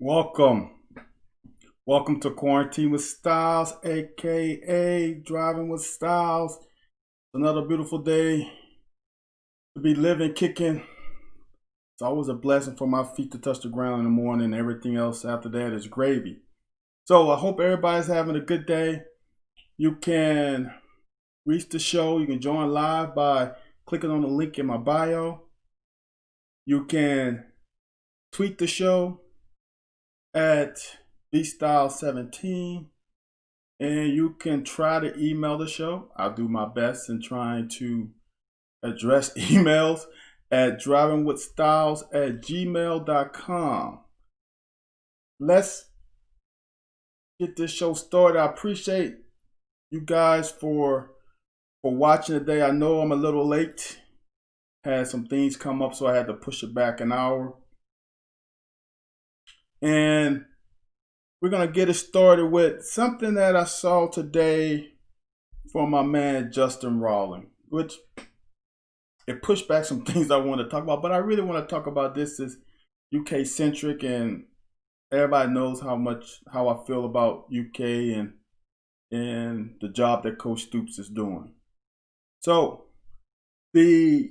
Welcome. Welcome to Quarantine with Styles, aka Driving with Styles. Another beautiful day to be living, kicking. It's always a blessing for my feet to touch the ground in the morning. Everything else after that is gravy. So I hope everybody's having a good day. You can reach the show. You can join live by clicking on the link in my bio. You can tweet the show at bstyle17, and you can try to email the show. I'll do my best in trying to address emails at drivingwithstyles@gmail.com. Let's get this show started. I appreciate you guys for watching today. I know I'm a little late. Had some things come up, so I had to push it back an hour. And we're going to get it started with something that I saw today from my man Justin Rawling, which it pushed back some things I want to talk about. But I really want to talk about this as UK centric, and everybody knows how I feel about UK and the job that Coach Stoops is doing. So the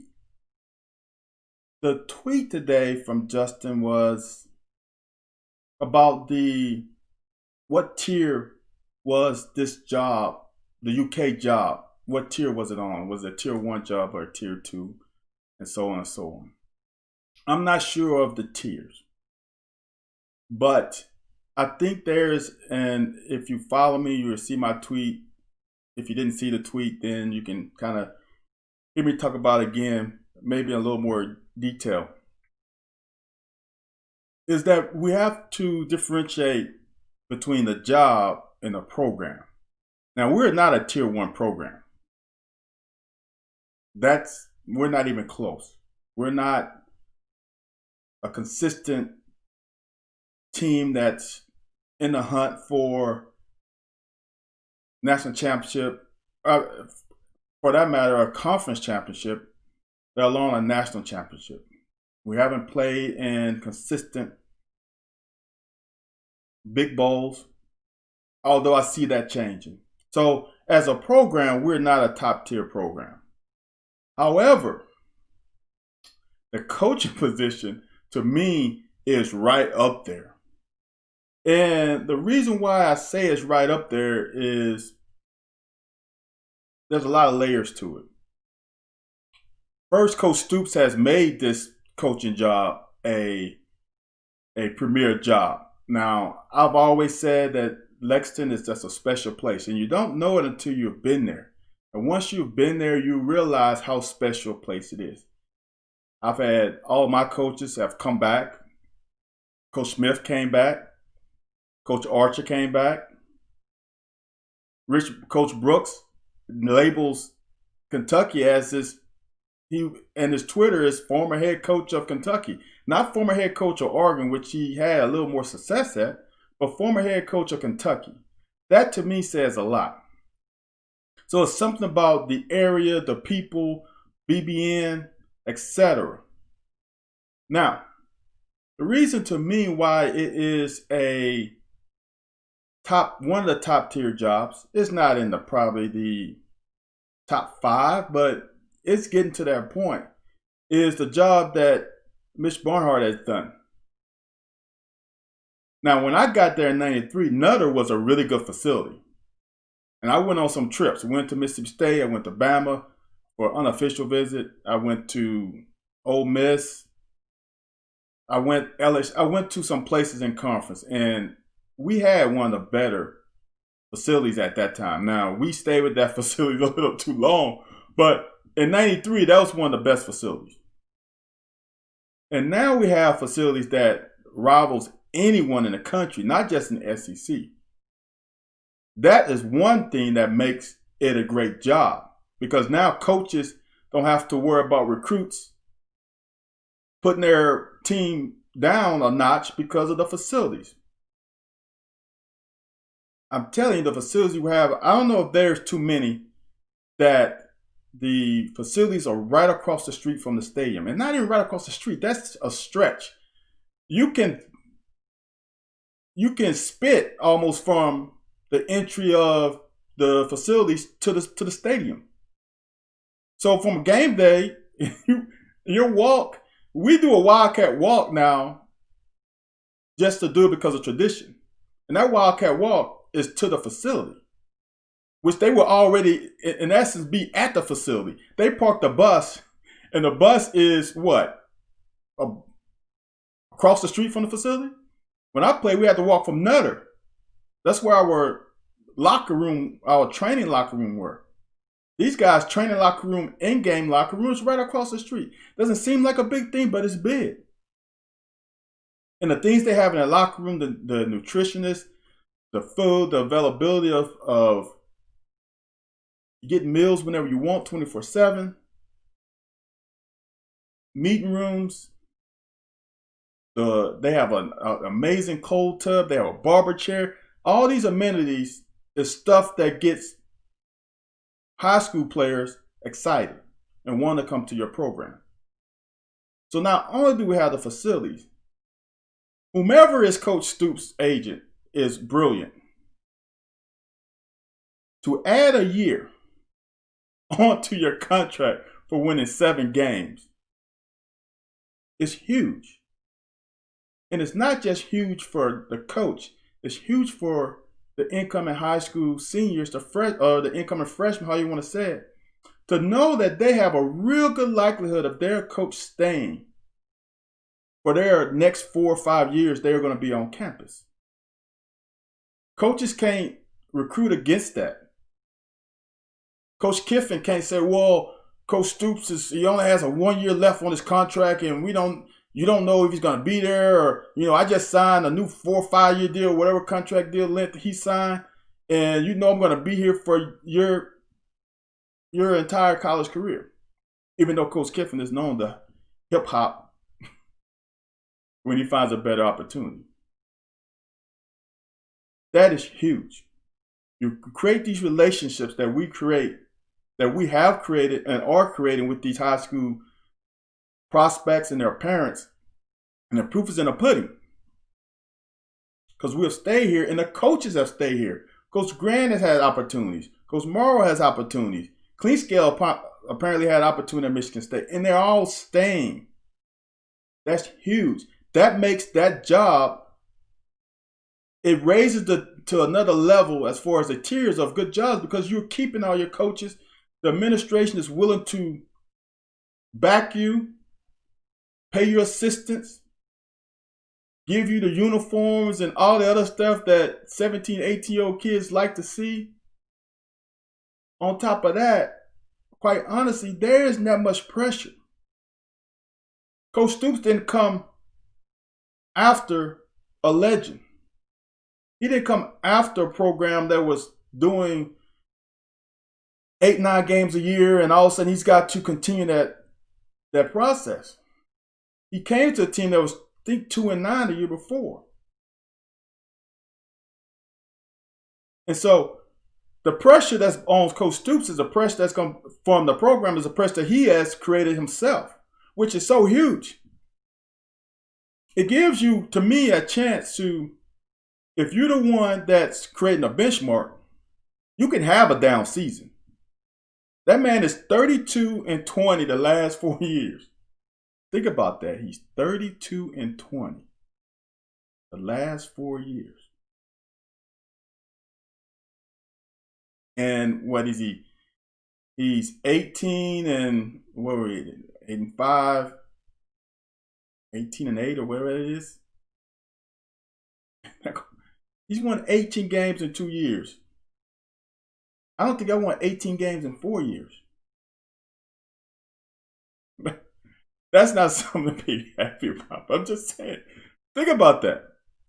tweet today from Justin was about what tier was this job, the UK job. What tier was it on? Was it a tier 1 job or a tier 2? And so on and so on. I'm not sure of the tiers, but I think and if you follow me, you will see my tweet. If you didn't see the tweet, then you can kind of hear me talk about it again, maybe in a little more detail. Is that we have to differentiate between the job and the program. Now, we're not a tier 1 program. We're not even close. We're not a consistent team that's in the hunt for national championship, for that matter, a conference championship, let alone a national championship. We haven't played in consistent big bowls, although I see that changing. So as a program, we're not a top tier program. However, the coaching position to me is right up there. And the reason why I say it's right up there is there's a lot of layers to it. First, Coach Stoops has made this coaching job a premier job. Now, I've always said that Lexington is just a special place, and you don't know it until you've been there. And once you've been there, you realize how special a place it is. I've had all my coaches have come back. Coach Smith came back. Coach Archer came back. Coach Brooks labels Kentucky as his Twitter is former head coach of Kentucky. Not former head coach of Oregon, which he had a little more success at, but former head coach of Kentucky. That to me says a lot. So it's something about the area, the people, BBN, etc. Now, the reason to me why it is one of the top tier jobs, it's not in probably the top 5, but it's getting to that point, is the job that Mitch Barnhart has done. Now, when I got there in 93, Nutter was a really good facility. And I went on some trips. I went to Mississippi State. I went to Bama for an unofficial visit. I went to Ole Miss. I went to some places in conference. And we had one of the better facilities at that time. Now, we stayed with that facility a little too long. But in 93, that was one of the best facilities. And now we have facilities that rivals anyone in the country, not just in the SEC. That is one thing that makes it a great job, because now coaches don't have to worry about recruits putting their team down a notch because of the facilities. I'm telling you, the facilities we have, I don't know if there's too many that the facilities are right across the street from the stadium. And not even right across the street. That's a stretch. You can you can spit almost from the entry of the facilities to the stadium. So from game day, your walk, we do a Wildcat walk now just to do it because of tradition. And that Wildcat walk is to the facility, which they will already, in essence, be at the facility. They park the bus, and the bus is what? Across the street from the facility? When I played, we had to walk from Nutter. That's where our locker room, our training locker room were. These guys' training locker room, in-game locker room is right across the street. Doesn't seem like a big thing, but it's big. And the things they have in their locker room, the nutritionists, the food, the availability of you get meals whenever you want, 24/7. Meeting rooms. They have an amazing cold tub. They have a barber chair. All these amenities is stuff that gets high school players excited and want to come to your program. So not only do we have the facilities, whomever is Coach Stoops' agent is brilliant. To add a year onto your contract for winning 7 games is huge. And it's not just huge for the coach, it's huge for the incoming high school seniors, the incoming freshmen, how you want to say it, to know that they have a real good likelihood of their coach staying for their next 4 or 5 years. They're going to be on campus. Coaches can't recruit against that. Coach Kiffin can't say, well, Coach Stoops he only has a 1 year left on his contract, and you don't know if he's going to be there, or, I just signed a new 4 or 5 year deal, whatever contract deal length he signed, and I'm going to be here for your entire college career. Even though Coach Kiffin is known to hip hop when he finds a better opportunity. That is huge. You create these relationships that we have created and are creating with these high school prospects and their parents, and the proof is in the pudding. Because we have stayed here, and the coaches have stayed here. Coach Grant has had opportunities. Coach Morrow has opportunities. Cleanscale apparently had opportunity at Michigan State, and they're all staying. That's huge. That makes that job, it raises to another level as far as the tiers of good jobs, because you're keeping all your coaches. The administration is willing to back you, pay your assistants, give you the uniforms and all the other stuff that 17, 18-year-old kids like to see. On top of that, quite honestly, there isn't that much pressure. Coach Stoops didn't come after a legend. He didn't come after a program that was doing 8, 9 games a year, and all of a sudden he's got to continue that process. He came to a team that was, I think, 2-9 the year before. And so the pressure that's on Coach Stoops is a pressure that's going from the program, is a pressure that he has created himself, which is so huge. It gives you, to me, a chance to, if you're the one that's creating a benchmark, you can have a down season. That man is 32-20 the last 4 years. Think about that. He's 32-20 the last 4 years. And what is he? He's 18 and what were we? 8-5, 18-8 or whatever it is. He's won 18 games in 2 years. I don't think I won 18 games in 4 years. That's not something to be happy about. I'm just saying. Think about that.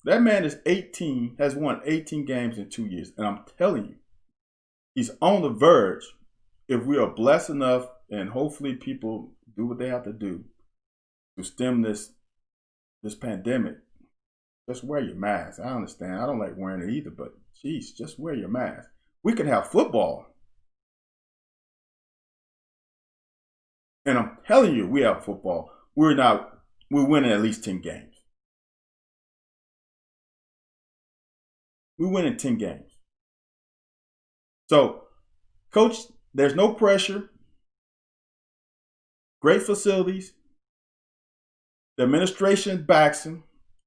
That man is 18, has won 18 games in 2 years. And I'm telling you, he's on the verge, if we are blessed enough, and hopefully people do what they have to do to stem this pandemic. Just wear your mask. I understand. I don't like wearing it either, but geez, just wear your mask. We can have football. And I'm telling you, we have football. We're winning at least 10 games. We win in 10 games. So, coach, there's no pressure. Great facilities. The administration backs him.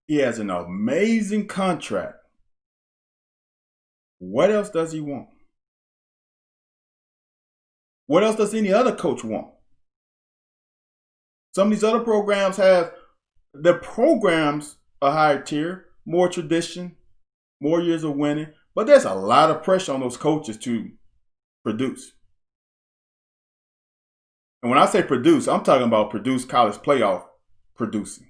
He has an amazing contract. What else does he want? What else does any other coach want? Some of these other programs have, the programs a higher tier, more tradition, more years of winning, but there's a lot of pressure on those coaches to produce. And when I say produce, I'm talking about produce college playoff producing.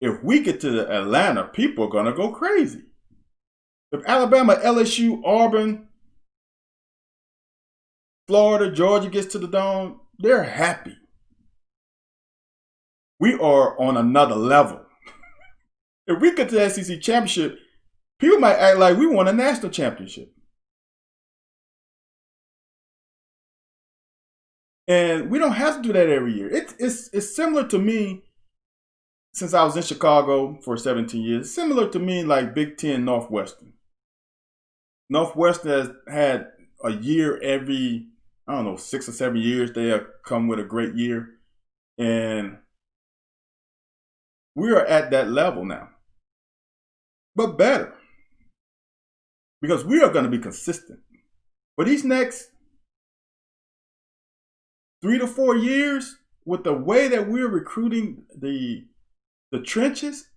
If we get to Atlanta, people are going to go crazy. If Alabama, LSU, Auburn, Florida, Georgia gets to the Dome, they're happy. We are on another level. If we get to the SEC championship, people might act like we won a national championship. And we don't have to do that every year. It's similar to me, since I was in Chicago for 17 years, similar to me like Big Ten Northwestern. Northwestern has had a year every, 6 or 7 years. They have come with a great year. And we are at that level now. But better. Because we are going to be consistent. For these next 3 to 4 years, with the way that we're recruiting the trenches,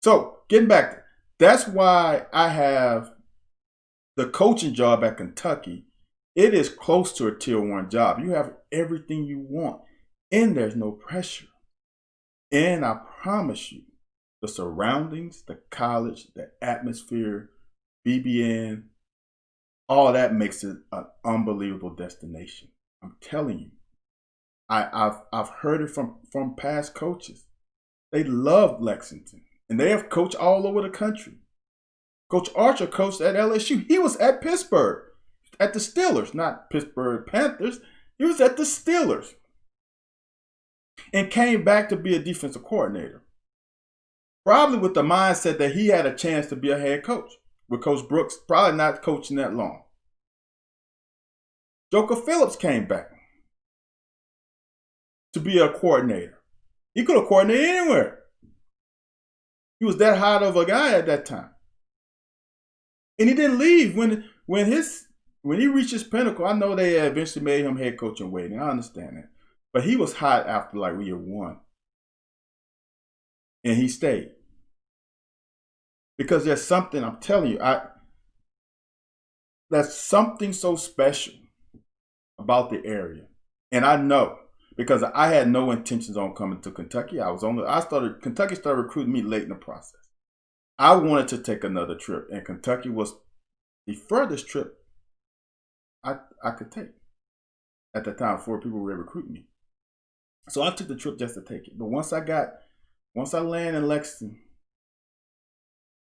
so getting back, that's why I have the coaching job at Kentucky. It is close to a tier 1 job. You have everything you want, and there's no pressure. And I promise you, the surroundings, the college, the atmosphere, BBN, all that makes it an unbelievable destination. I'm telling you. I've heard it from past coaches. They love Lexington. And they have coached all over the country. Coach Archer coached at LSU. He was at Pittsburgh, at the Steelers, not Pittsburgh Panthers. He was at the Steelers. And came back to be a defensive coordinator. Probably with the mindset that he had a chance to be a head coach. With Coach Brooks probably not coaching that long. Joker Phillips came back to be a coordinator. He could have coordinated anywhere. He was that hot of a guy at that time. And he didn't leave when he reached his pinnacle. I know they eventually made him head coach in waiting. I understand that. But he was hot after like year 1. And he stayed. Because there's something, I'm telling you, there's something so special about the area. And I know, because I had no intentions on coming to Kentucky. Kentucky started recruiting me late in the process. I wanted to take another trip, and Kentucky was the furthest trip I could take at the time before people were recruiting me. So I took the trip just to take it. But once I landed in Lexington,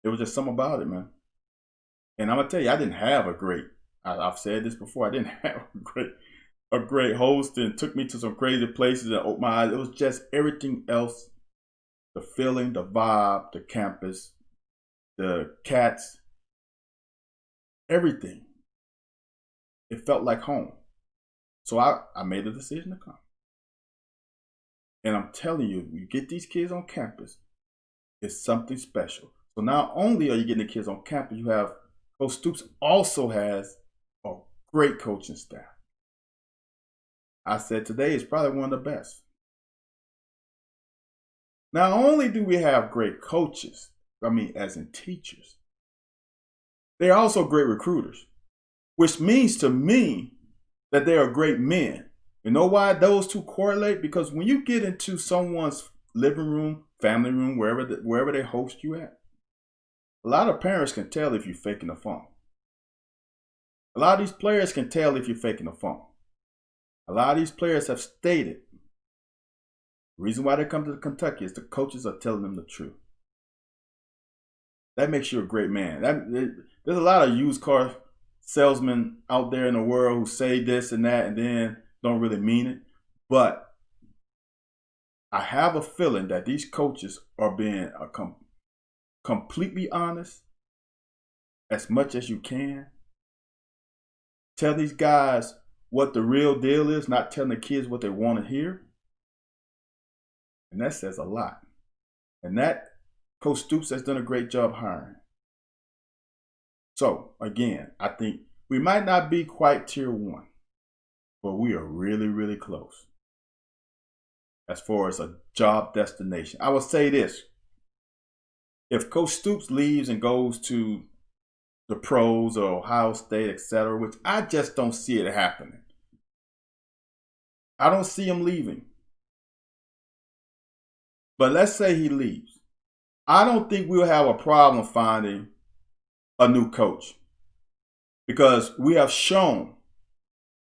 it was just something about it, man. And I'm gonna tell you, I didn't have I've said this before, I didn't have a great host, and took me to some crazy places and opened my eyes. It was just everything else. The feeling, the vibe, the campus, the cats, everything. It felt like home. So I made a decision to come. And I'm telling you, you get these kids on campus, it's something special. So not only are you getting the kids on campus, you have Coach Stoops also has a great coaching staff. I said today is probably one of the best. Not only do we have great coaches, as in teachers, they're also great recruiters, which means to me that they are great men. You know why those two correlate? Because when you get into someone's living room, family room, wherever they host you at, a lot of parents can tell if you're faking the funk. A lot of these players can tell if you're faking the funk. A lot of these players have stated the reason why they come to Kentucky is the coaches are telling them the truth. That makes you a great man. There's a lot of used car salesmen out there in the world who say this and that and then don't really mean it. But I have a feeling that these coaches are being completely honest as much as you can. Tell these guys what the real deal is, not telling the kids what they want to hear. And that says a lot. And that Coach Stoops has done a great job hiring. So, again, I think we might not be quite tier 1, but we are really, really close as far as a job destination. I will say this. If Coach Stoops leaves and goes to the pros or Ohio State, etc., which I just don't see it happening. I don't see him leaving. But let's say he leaves. I don't think we'll have a problem finding a new coach because we have shown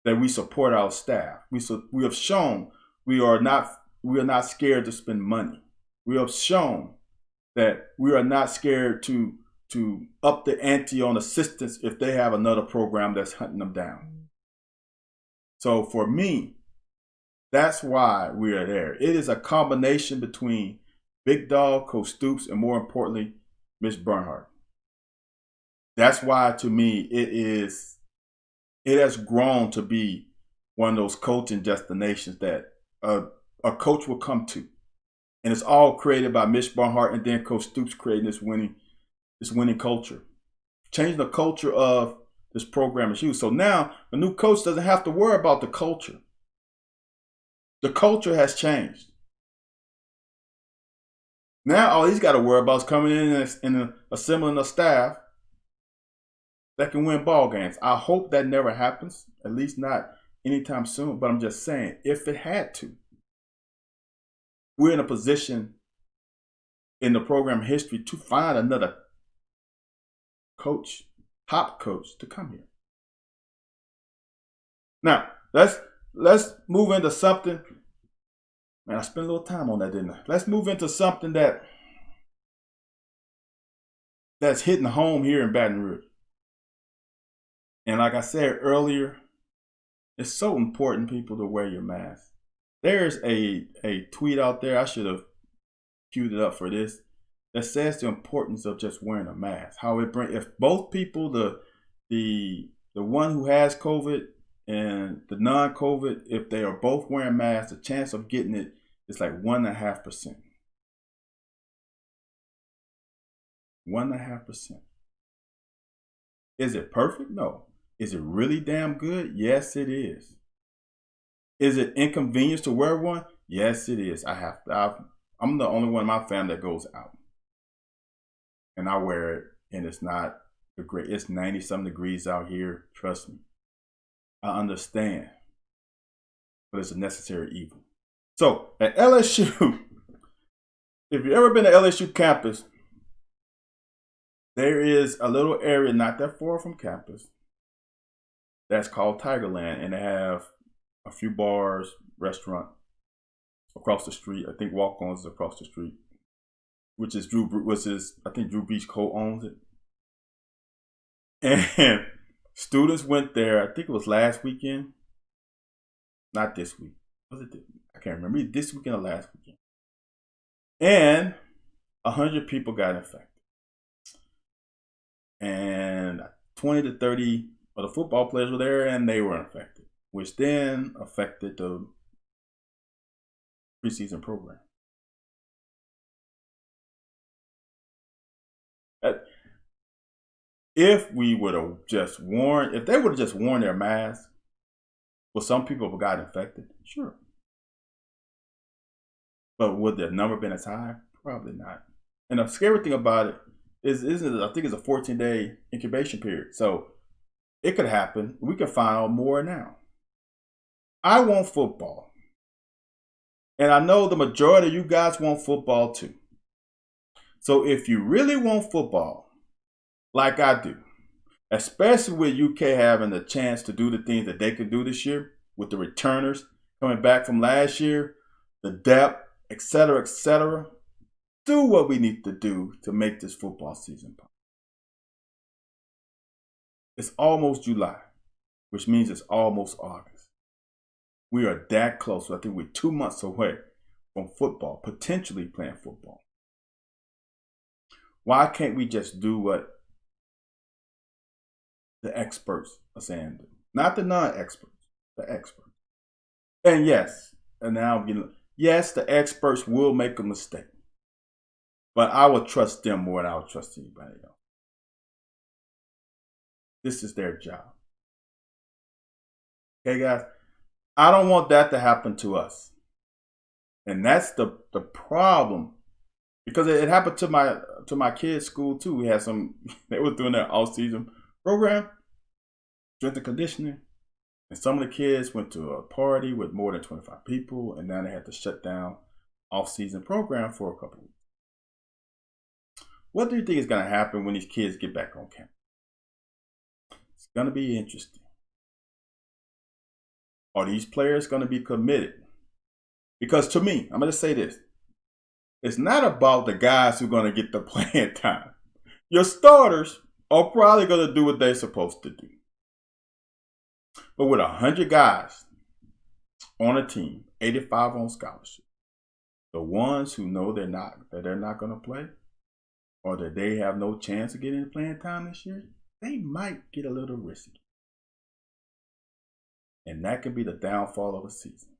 that we support our staff. We have shown we are not scared to spend money. We have shown that we are not scared to up the ante on assistants if they have another program that's hunting them down. So for me, that's why we are there. It is a combination between Big Dog, Coach Stoops, and more importantly, Mitch Bernhardt. That's why, to me, it has grown to be one of those coaching destinations that a coach will come to. And it's all created by Mitch Bernhardt and then Coach Stoops creating this winning culture. Changing the culture of this program is huge. So now the new coach doesn't have to worry about the culture. The culture has changed. Now all he's got to worry about is coming in and assembling a staff that can win ball games. I hope that never happens, at least not anytime soon. But I'm just saying, if it had to, we're in a position in the program history to find another coach, top coach, to come here. Now, let's move into something. Man, I spent a little time on that, didn't I? Let's move into something that's hitting home here in Baton Rouge. And like I said earlier, it's so important, people, to wear your mask. There's a tweet out there, I should have queued it up for this, that says the importance of just wearing a mask. How it brings, if both people, the one who has COVID and the non-COVID, if they are both wearing masks, the chance of getting it is like 1.5%. 1.5%. Is it perfect? No. Is it really damn good? Yes, it is. Is it inconvenience to wear one? Yes, it is. I'm the only one in my family that goes out. And I wear it, and it's not great. It's 90-some degrees out here. Trust me. I understand. But it's a necessary evil. So, at LSU, if you've ever been to LSU campus, there is a little area not that far from campus that's called Tigerland, and they have a few bars, restaurant across the street. I think Walk-On's is across the street, which is I think Drew Beach co-owns it. And students went there, I think it was last weekend. Not this week. Was it? I can't remember. This weekend or last weekend. And 100 people got infected. And 20 to 30 of the football players were there, and they were infected, which then affected the preseason program. If we would have just worn, if they would have just worn their masks, well, some people have got infected, sure. But would the number been as high? Probably not. And the scary thing about it is I think it's a 14-day incubation period. So it could happen. We can find out more now. I want football. And I know the majority of you guys want football too. So if you really want football, like I do, especially with UK having the chance to do the things that they could do this year, with the returners coming back from last year, the depth, etc., do what we need to do to make this football season possible. It's almost July, which means it's almost August. We are that close. So I think we're 2 months away from football, potentially playing football. Why can't we just do what the experts are saying? Not the non-experts, the experts. And yes, and now yes, the experts will make a mistake, but I will trust them more than I would trust anybody else. This is their job. Okay, guys, I don't want that to happen to us, and that's the problem, because it happened to my kids' school too. We had some they were doing their off-season program, strength and conditioning. And some of the kids went to a party with more than 25 people, and now they had to shut down off-season program for a couple of weeks. What do you think is going to happen when these kids get back on campus? It's going to be interesting. Are these players going to be committed? Because to me, I'm going to say this. It's not about the guys who are going to get the playing time. Your starters are probably going to do what they're supposed to do. But with 100 guys on a team, 85 on scholarship, the ones who know they're not going to play, or that they have no chance of getting playing time this year, they might get a little risky. And that could be the downfall of a season.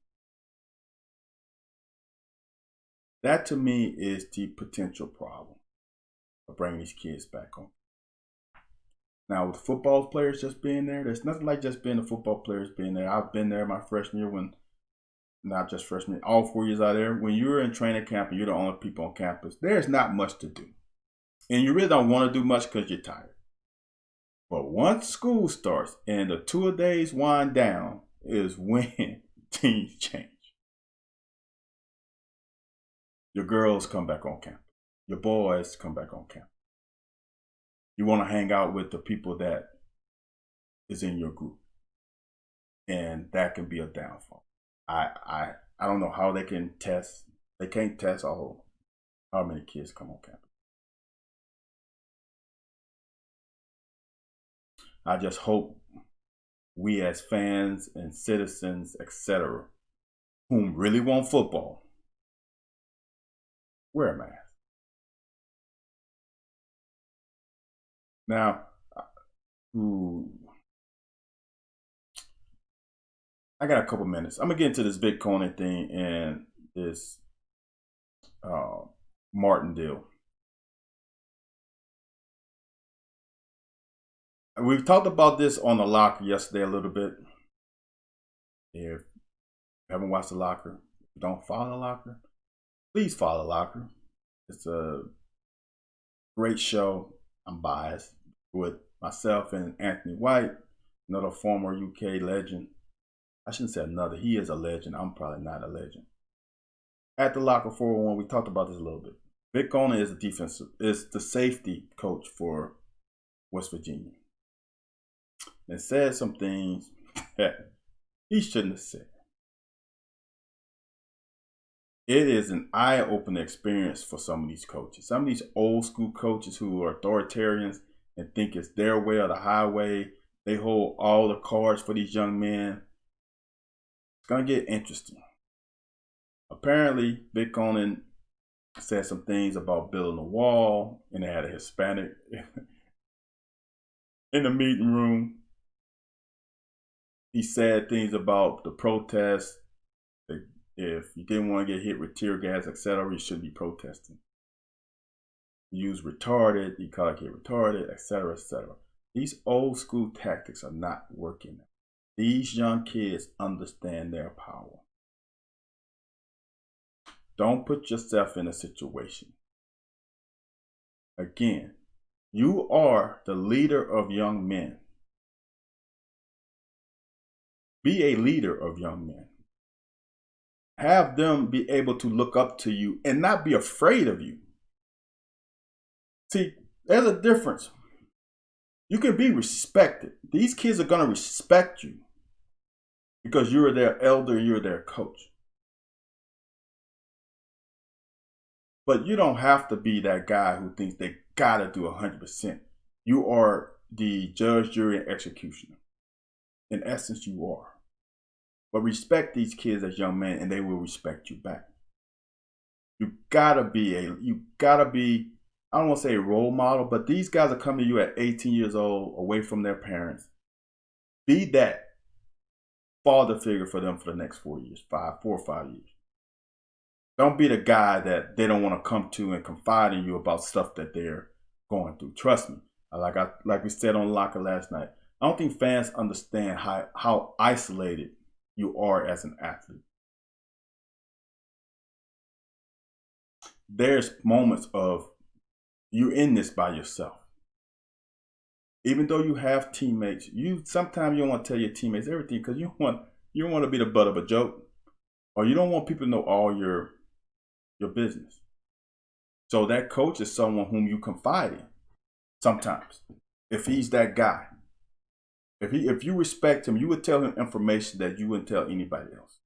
That to me is the potential problem of bringing these kids back home. Now, with football players just being there, there's nothing like just being the football players being there. I've been there my freshman year when, not just freshman, all 4 years out there. When you're in training camp and you're the only people on campus, there's not much to do. And you really don't want to do much because you're tired. But once school starts and the 2 days wind down is when things change. Your girls come back on campus. Your boys come back on campus. You want to hang out with the people that is in your group. And that can be a downfall. I don't know how they can test. They can't test how many kids come on campus. I just hope we as fans and citizens, etc., whom really want football, wear a mask. Now, I got a couple minutes. I'm going to get into this Vic Koenning thing and this Martin deal. We've talked about this on The Locker yesterday a little bit. If you haven't watched The Locker, don't follow The Locker, please follow The Locker. It's a great show. I'm biased, with myself and Anthony White, another former UK legend. I shouldn't say another. He is a legend. I'm probably not a legend. At The Locker 401, we talked about this a little bit. Vic Koenning is the safety coach for West Virginia. And said some things that he shouldn't have said. It is an eye-opening experience for some of these coaches. Some of these old school coaches who are authoritarians and think it's their way or the highway. They hold all the cards for these young men. It's going to get interesting. Apparently, Vic Koenning said some things about building a wall, and they had a Hispanic in the meeting room. He said things about the protests. If you didn't want to get hit with tear gas, etc., you shouldn't be protesting. You use retarded, you call it retarded, etc., etc. These old school tactics are not working. These young kids understand their power. Don't put yourself in a situation. Again, you are the leader of young men. Be a leader of young men. Have them be able to look up to you and not be afraid of you. See, there's a difference. You can be respected. These kids are going to respect you because you're their elder, you're their coach. But you don't have to be that guy who thinks they got to do 100%. You are the judge, jury, and executioner. In essence, you are. But respect these kids as young men, and they will respect you back. You gotta be I don't want to say a role model, but these guys are coming to you at 18 years old, away from their parents. Be that father figure for them for the next 4 years, 4 or 5 years. Don't be the guy that they don't want to come to and confide in you about stuff that they're going through. Trust me. Like we said on Locker last night, I don't think fans understand how isolated you are as an athlete. There's moments of you're in this by yourself. Even though you have teammates, sometimes you don't want to tell your teammates everything because you don't want to be the butt of a joke, or you don't want people to know all your business. So that coach is someone whom you confide in sometimes. If he's that guy, if you respect him, you would tell him information that you wouldn't tell anybody else.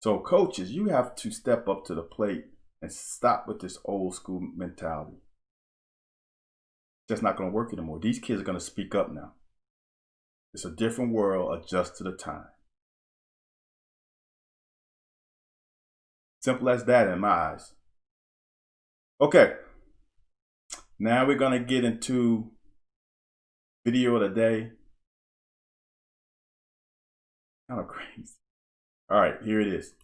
So coaches, you have to step up to the plate and stop with this old school mentality. That's not going to work anymore. These kids are going to speak up now. It's a different world. Adjust to the time. Simple as that in my eyes. Okay. Now we're going to get into video of the day. Kind of crazy. All right, here it is.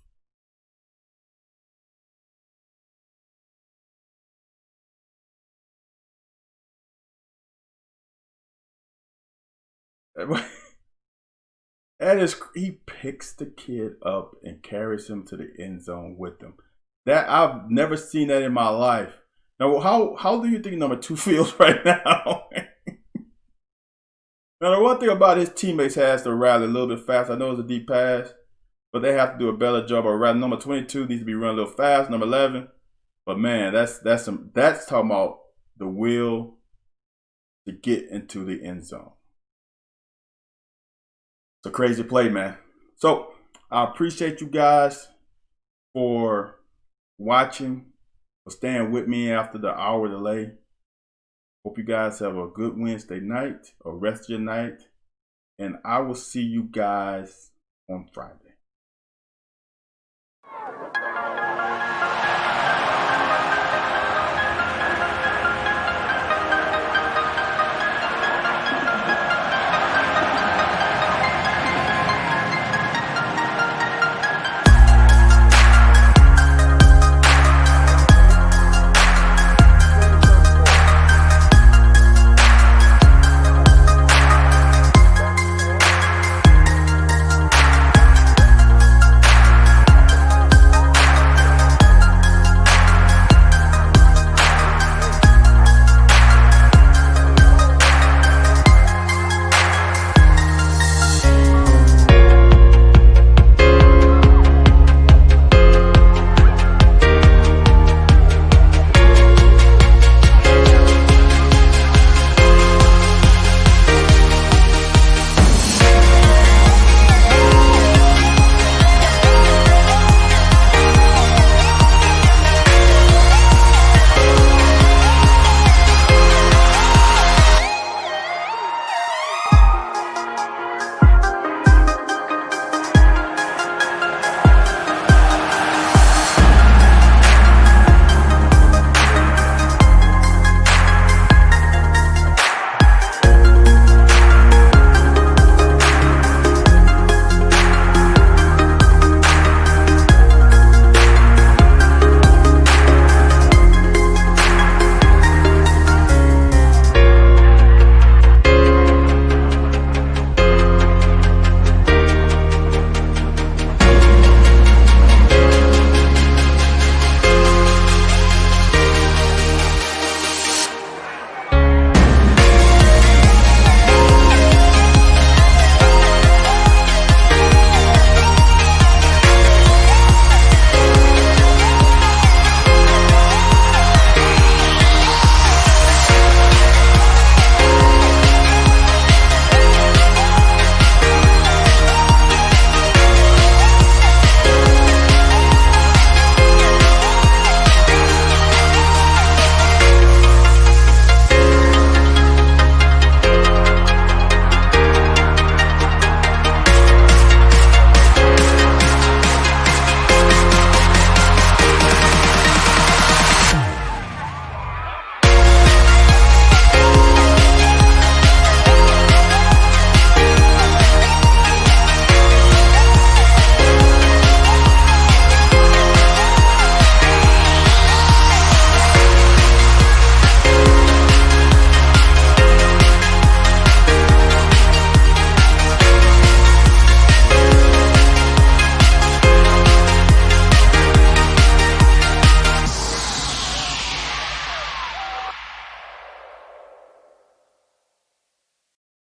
That is, he picks the kid up and carries him to the end zone with him. That I've never seen that in my life. Now, how do you think number 2 feels right now? Now, the one thing about his teammates has to rally a little bit fast. I know it's a deep pass, but they have to do a better job of rallying. Number 22 needs to be running a little fast. Number 11, but man, that's talking about the will to get into the end zone. It's a crazy play, man. So I appreciate you guys for watching, for staying with me after the hour delay. Hope you guys have a good Wednesday night or rest of your night. And I will see you guys on Friday.